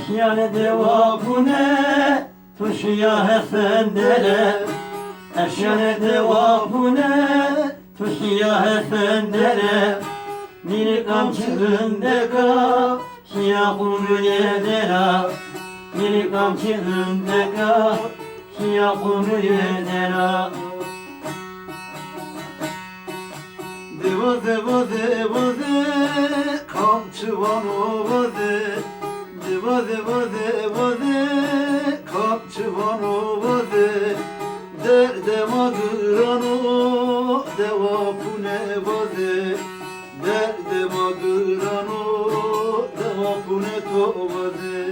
Eşyane devapune tuşya hesendere Eşyane devapune tuşya hesendere Bir kamçığında şiya kumruye dera Bir kamçığında şiya kumruye dera Devaze vaze vaze kamçı vano vaze Devaze vaze vaze kamçı vano vaze Derde magırano deva pune vaze Derde magırano deva pune to vaze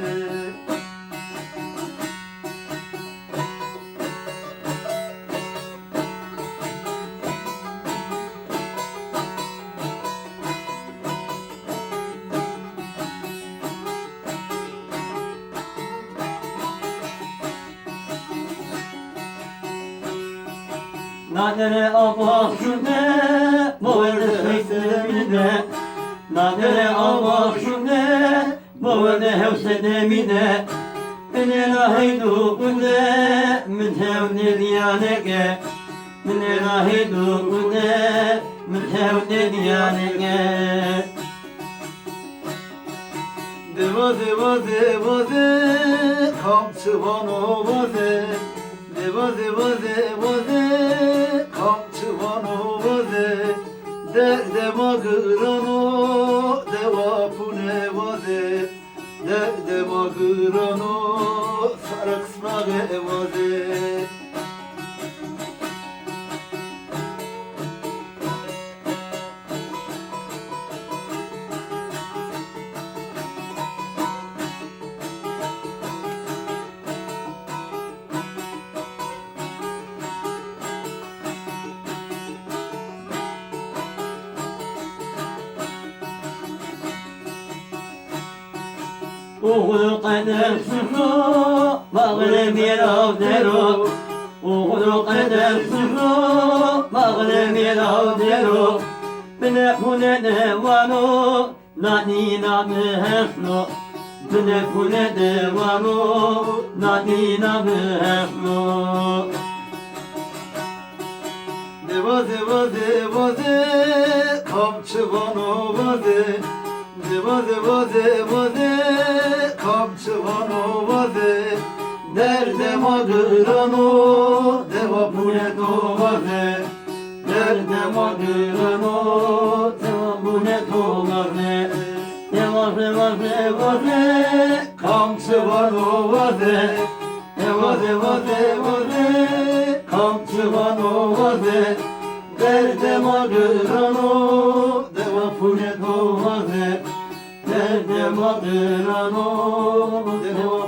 Nadere abasune Boğerde hevsedemine Nadere abasune Boğerde hevsedemine Minera heydu kude Mütevne diyaneke Minera heydu kude Mütevne diyaneke Devaze vaze vaze kamçı vano vaze Devaze vaze vaze kamçı vano vaze Derde magırano deva pune vaze Derde magırano sarak smage vaze Oğlu kader sıfı Bağlı bir avdero Oğlu kader sıfı Bağlı bir avdero Bine kune devano Nadina meheslo Bine kune devano Nadina meheslo Devaze vaze vaze kamçı vano vaze Devaze vaze vaze kamçı vano vaze Derde magırano deva pune to vaze Derde magırano Deva pune to vaze Devaze vaze vaze kamçı vano vaze Devaze vaze vaze kamçı vano vaze Derde magırano deva pune to vaze Derde magırano deva